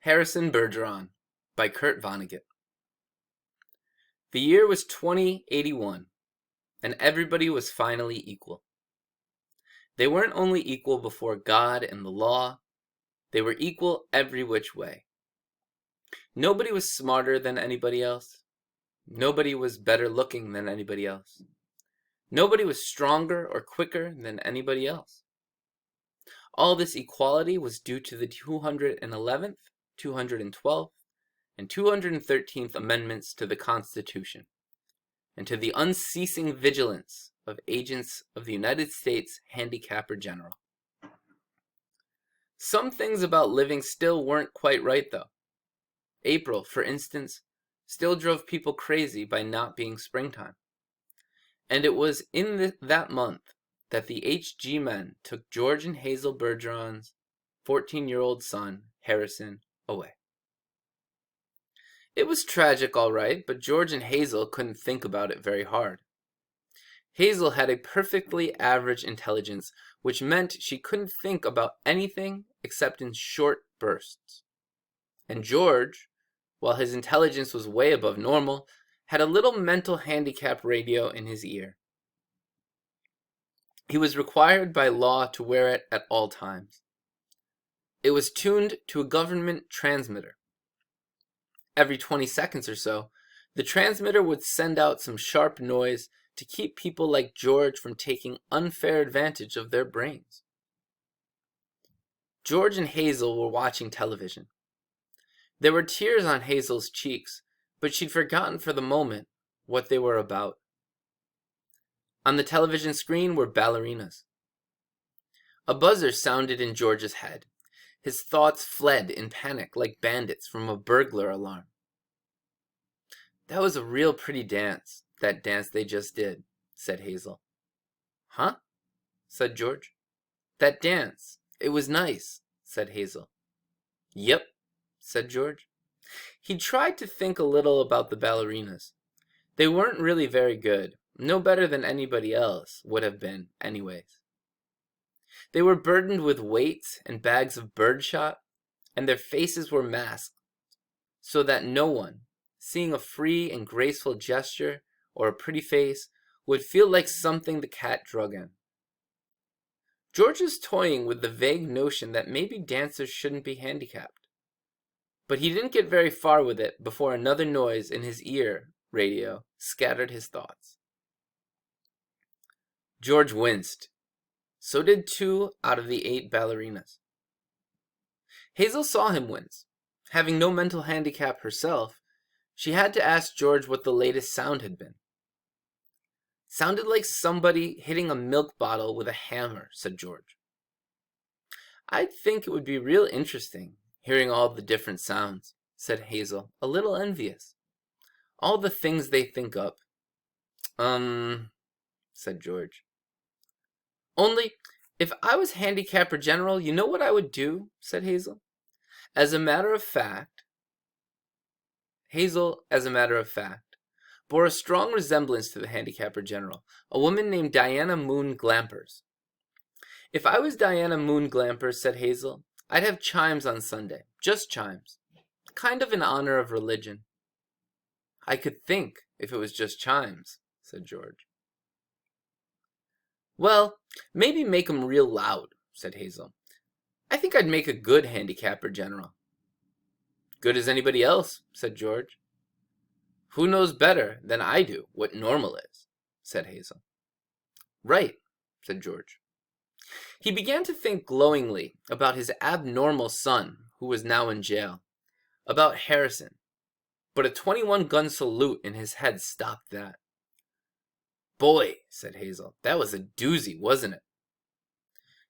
Harrison Bergeron by Kurt Vonnegut. The year was 2081, and everybody was finally equal. They weren't only equal before God and the law, they were equal every which way. Nobody was smarter than anybody else. Nobody was better looking than anybody else. Nobody was stronger or quicker than anybody else. All this equality was due to the 211th, 212th, and 213th Amendments to the Constitution, and to the unceasing vigilance of agents of the United States Handicapper General. Some things about living still weren't quite right, though. April, for instance, still drove people crazy by not being springtime. And it was in that month that the H.G. men took George and Hazel Bergeron's 14-year-old son, Harrison, away. It was tragic, all right, but George and Hazel couldn't think about it very hard. Hazel had a perfectly average intelligence, which meant she couldn't think about anything except in short bursts. And George, while his intelligence was way above normal, had a little mental handicap radio in his ear. He was required by law to wear it at all times. It was tuned to a government transmitter. Every 20 seconds or so, the transmitter would send out some sharp noise to keep people like George from taking unfair advantage of their brains. George and Hazel were watching television. There were tears on Hazel's cheeks, but she'd forgotten for the moment what they were about. On the television screen were ballerinas. A buzzer sounded in George's head. His thoughts fled in panic like bandits from a burglar alarm. "That was a real pretty dance, that dance they just did," said Hazel. "Huh?" said George. "That dance. It was nice," said Hazel. "Yep," said George. He tried to think a little about the ballerinas. They weren't really very good, no better than anybody else would have been anyways. They were burdened with weights and bags of birdshot, and their faces were masked, so that no one, seeing a free and graceful gesture or a pretty face, would feel like something the cat drug in. George was toying with the vague notion that maybe dancers shouldn't be handicapped. But he didn't get very far with it before another noise in his ear radio scattered his thoughts. George winced. So did 2 out of the 8 ballerinas. Hazel saw him wince. Having no mental handicap herself, she had to ask George what the latest sound had been. "Sounded like somebody hitting a milk bottle with a hammer," said George. "I think it would be real interesting, hearing all the different sounds," said Hazel, a little envious. "All the things they think up." Said George. "Only, if I was handicapper general, you know what I would do?" said Hazel. As a matter of fact, bore a strong resemblance to the handicapper general, a woman named Diana Moon Glampers. "If I was Diana Moon Glampers," said Hazel, "I'd have chimes on Sunday, just chimes, kind of in honor of religion." "I could think, if it was just chimes," said George. "Well, maybe make 'em real loud," said Hazel. "I think I'd make a good handicapper general." "Good as anybody else," said George. "Who knows better than I do what normal is?" said Hazel. "Right," said George. He began to think glowingly about his abnormal son, who was now in jail, about Harrison, but a 21-gun salute in his head stopped that. "Boy," said Hazel, "that was a doozy, wasn't it?"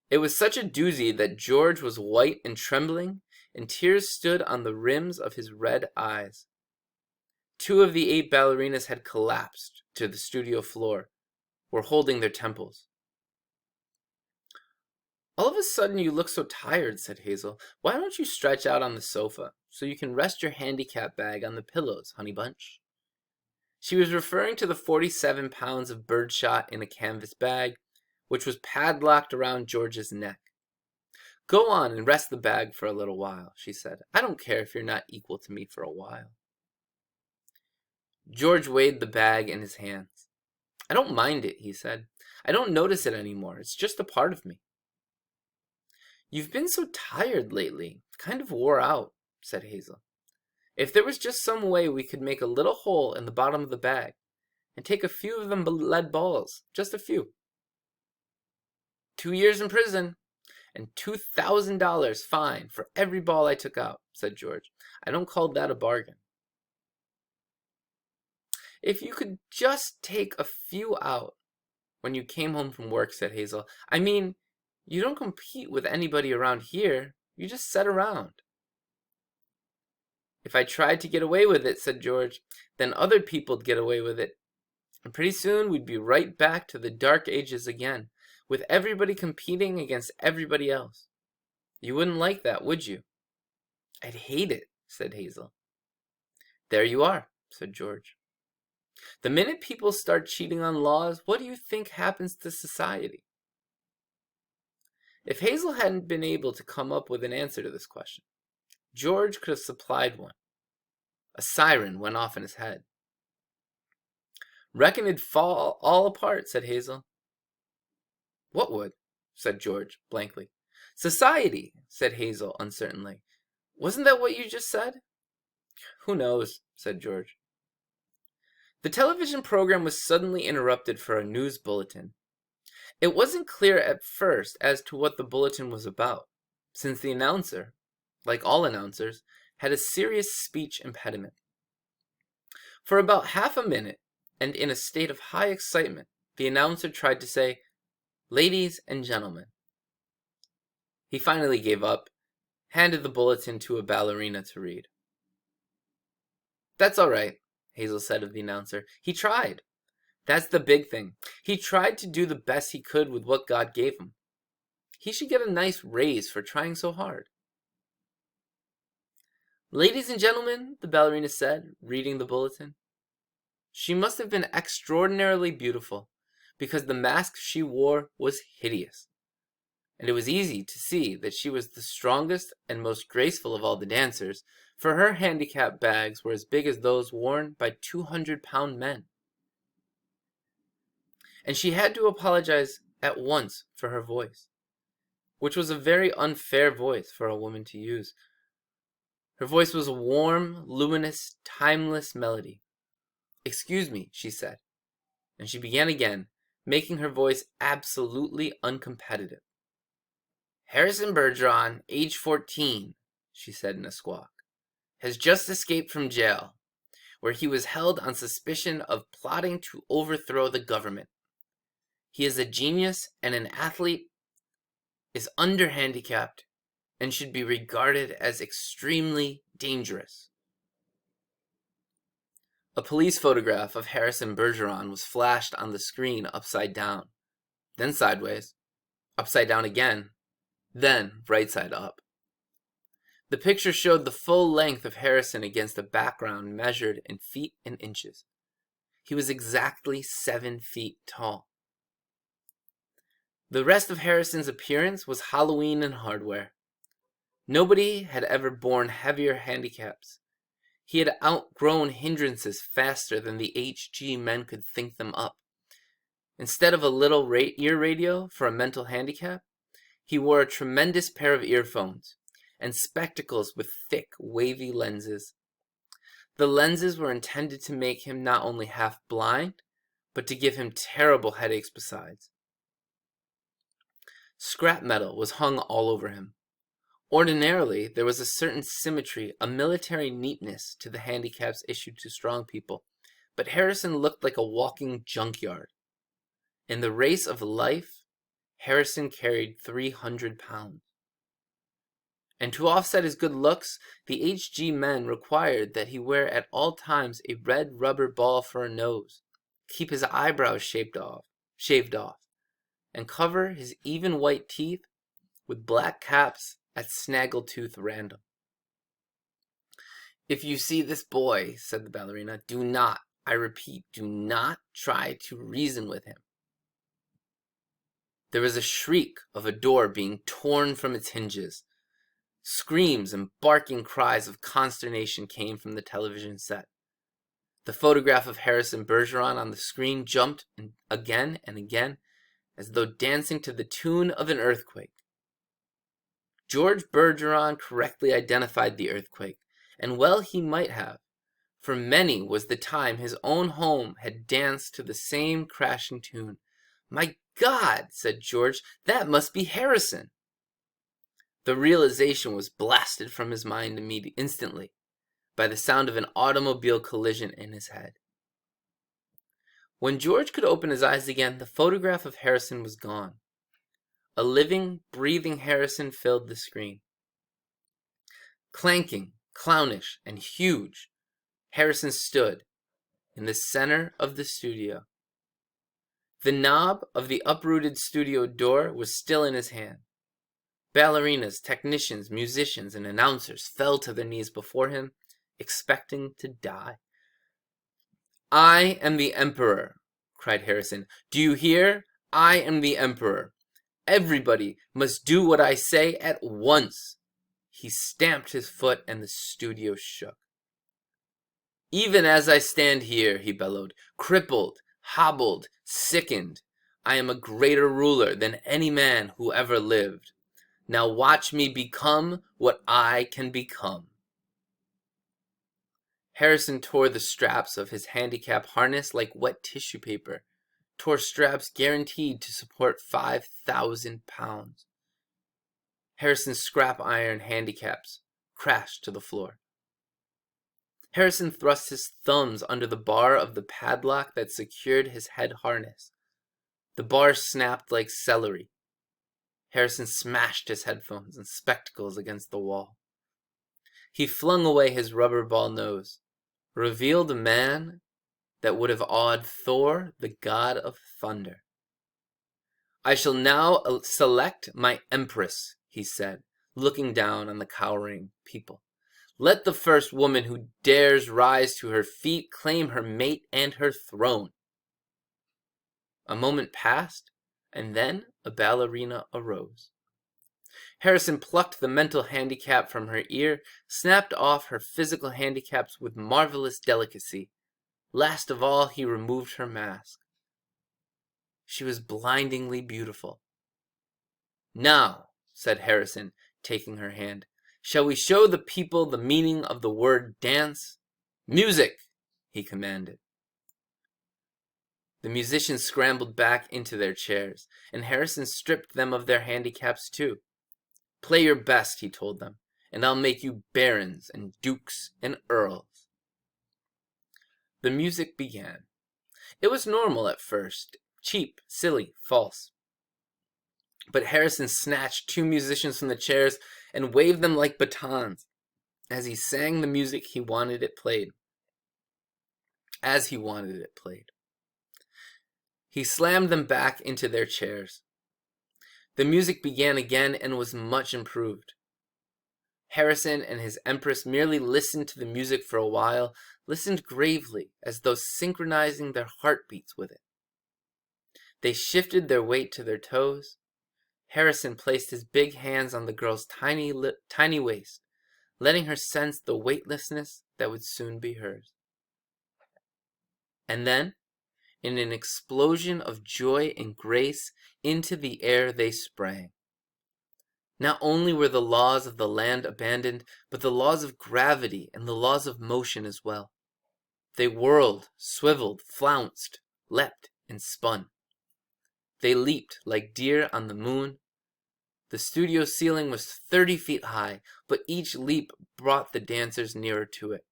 It was such a doozy that George was white and trembling, and tears stood on the rims of his red eyes. 2 of the 8 ballerinas had collapsed to the studio floor, were holding their temples. "All of a sudden you look so tired," said Hazel. "Why don't you stretch out on the sofa, so you can rest your handicap bag on the pillows, honey bunch?" She was referring to the 47 pounds of birdshot in a canvas bag, which was padlocked around George's neck. Go on and rest the bag for a little while, she said. I don't care if you're not equal to me for a while. George weighed the bag in his hands. I don't mind it, he said. I don't notice it anymore. It's just a part of me. You've been so tired lately, kind of wore out, said Hazel. If there was just some way we could make a little hole in the bottom of the bag and take a few of them lead balls, just a few. 2 years in prison and $2,000 fine for every ball I took out, said George. I don't call that a bargain. If you could just take a few out when you came home from work, said Hazel. I mean, you don't compete with anybody around here. You just sit around. If I tried to get away with it, said George, then other people'd get away with it. And pretty soon we'd be right back to the dark ages again, with everybody competing against everybody else. You wouldn't like that, would you? I'd hate it, said Hazel. There you are, said George. The minute people start cheating on laws, what do you think happens to society? If Hazel hadn't been able to come up with an answer to this question, George could have supplied one. A siren went off in his head. Reckon it'd fall all apart, said Hazel. What would? Said George blankly. Society, said Hazel uncertainly. Wasn't that what you just said? Who knows, said George. The television program was suddenly interrupted for a news bulletin. It wasn't clear at first as to what the bulletin was about, since the announcer, like all announcers, had a serious speech impediment. For about half a minute, and in a state of high excitement, the announcer tried to say, "Ladies and gentlemen." He finally gave up, handed the bulletin to a ballerina to read. That's all right, Hazel said of the announcer. He tried. That's the big thing. He tried to do the best he could with what God gave him. He should get a nice raise for trying so hard. Ladies and gentlemen, the ballerina said, reading the bulletin. She must have been extraordinarily beautiful, because the mask she wore was hideous. And it was easy to see that she was the strongest and most graceful of all the dancers, for her handicap bags were as big as those worn by 200-pound men. And she had to apologize at once for her voice, which was a very unfair voice for a woman to use. Her voice was a warm, luminous, timeless melody. Excuse me, she said, and she began again, making her voice absolutely uncompetitive. Harrison Bergeron, age 14, she said in a squawk, has just escaped from jail, where he was held on suspicion of plotting to overthrow the government. He is a genius and an athlete, is under-handicapped, and should be regarded as extremely dangerous. A police photograph of Harrison Bergeron was flashed on the screen upside down, then sideways, upside down again, then right side up. The picture showed the full length of Harrison against a background measured in feet and inches. He was exactly 7 feet tall. The rest of Harrison's appearance was Halloween and hardware. Nobody had ever borne heavier handicaps. He had outgrown hindrances faster than the HG men could think them up. Instead of a little ear radio for a mental handicap, he wore a tremendous pair of earphones and spectacles with thick, wavy lenses. The lenses were intended to make him not only half blind, but to give him terrible headaches besides. Scrap metal was hung all over him. Ordinarily, there was a certain symmetry, a military neatness to the handicaps issued to strong people, but Harrison looked like a walking junkyard. In the race of life, Harrison carried 300 pounds. And to offset his good looks, the HG men required that he wear at all times a red rubber ball for a nose, keep his eyebrows shaved off, and cover his even white teeth with black caps at snaggletooth random. If you see this boy, said the ballerina, do not, I repeat, do not try to reason with him. There was a shriek of a door being torn from its hinges. Screams and barking cries of consternation came from the television set. The photograph of Harrison Bergeron on the screen jumped again and again, as though dancing to the tune of an earthquake. George Bergeron correctly identified the earthquake, and well he might have, for many was the time his own home had danced to the same crashing tune. "My God," said George, "that must be Harrison." The realization was blasted from his mind instantly by the sound of an automobile collision in his head. When George could open his eyes again, the photograph of Harrison was gone. A living, breathing Harrison filled the screen. Clanking, clownish, and huge, Harrison stood in the center of the studio. The knob of the uprooted studio door was still in his hand. Ballerinas, technicians, musicians, and announcers fell to their knees before him, expecting to die. "I am the Emperor," cried Harrison. "Do you hear? I am the Emperor. Everybody must do what I say at once." He stamped his foot and the studio shook. "Even as I stand here," he bellowed, "crippled, hobbled, sickened, I am a greater ruler than any man who ever lived. Now watch me become what I can become." Harrison tore the straps of his handicap harness like wet tissue paper, tore straps guaranteed to support 5,000 pounds. Harrison's scrap iron handicaps crashed to the floor. Harrison thrust his thumbs under the bar of the padlock that secured his head harness. The bar snapped like celery. Harrison smashed his headphones and spectacles against the wall. He flung away his rubber ball nose, revealed a man that would have awed Thor, the god of thunder. "I shall now select my empress," he said, looking down on the cowering people. "Let the first woman who dares rise to her feet claim her mate and her throne." A moment passed, and then a ballerina arose. Harrison plucked the mental handicap from her ear, snapped off her physical handicaps with marvelous delicacy. Last of all, he removed her mask. She was blindingly beautiful. "Now," said Harrison, taking her hand, "shall we show the people the meaning of the word dance? Music!" he commanded. The musicians scrambled back into their chairs, and Harrison stripped them of their handicaps too. "Play your best," he told them, "and I'll make you barons and dukes and earls." The music began. It was normal at first, cheap, silly, false. But Harrison snatched two musicians from the chairs and waved them like batons as he sang the music he wanted it played. As he wanted it played. He slammed them back into their chairs. The music began again and was much improved. Harrison and his empress merely listened to the music for a while, listened gravely, as though synchronizing their heartbeats with it. They shifted their weight to their toes. Harrison placed his big hands on the girl's tiny waist, letting her sense the weightlessness that would soon be hers. And then, in an explosion of joy and grace, into the air they sprang. Not only were the laws of the land abandoned, but the laws of gravity and the laws of motion as well. They whirled, swiveled, flounced, leapt, and spun. They leaped like deer on the moon. The studio ceiling was 30 feet high, but each leap brought the dancers nearer to it.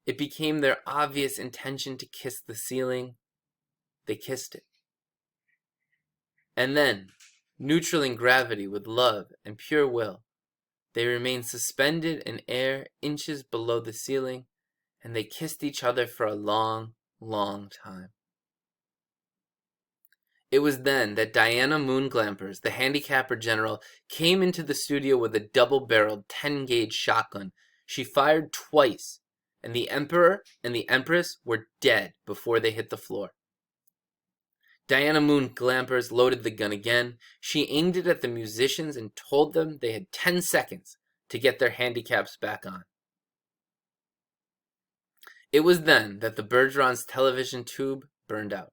It became their obvious intention to kiss the ceiling. They kissed it. And then, neutral in gravity with love and pure will, they remained suspended in air inches below the ceiling, and they kissed each other for a long, long time. It was then that Diana Moonglampers, the handicapper general, came into the studio with a double-barreled 10-gauge shotgun. She fired twice, and the emperor and the empress were dead before they hit the floor. Diana Moon Glampers loaded the gun again. She aimed it at the musicians and told them they had 10 seconds to get their handicaps back on. It was then that the Bergeron's television tube burned out.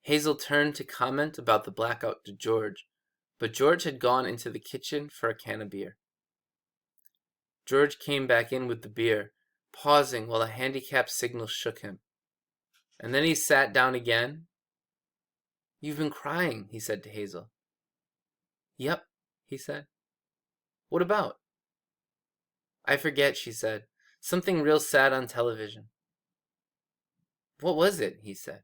Hazel turned to comment about the blackout to George, but George had gone into the kitchen for a can of beer. George came back in with the beer, pausing while a handicap signal shook him. And then he sat down again. "You've been crying," he said to Hazel. "Yep," he said. "What about?" "I forget," she said. "Something real sad on television." "What was it?" he said.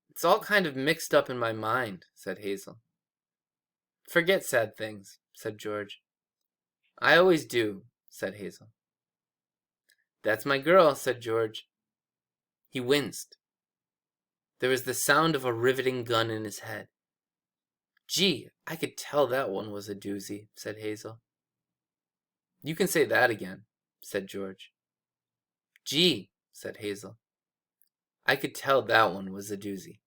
"It's all kind of mixed up in my mind," said Hazel. "Forget sad things," said George. "I always do," said Hazel. "That's my girl," said George. He winced. There was the sound of a riveting gun in his head. "Gee, I could tell that one was a doozy," said Hazel. "You can say that again," said George. "Gee," said Hazel. "I could tell that one was a doozy."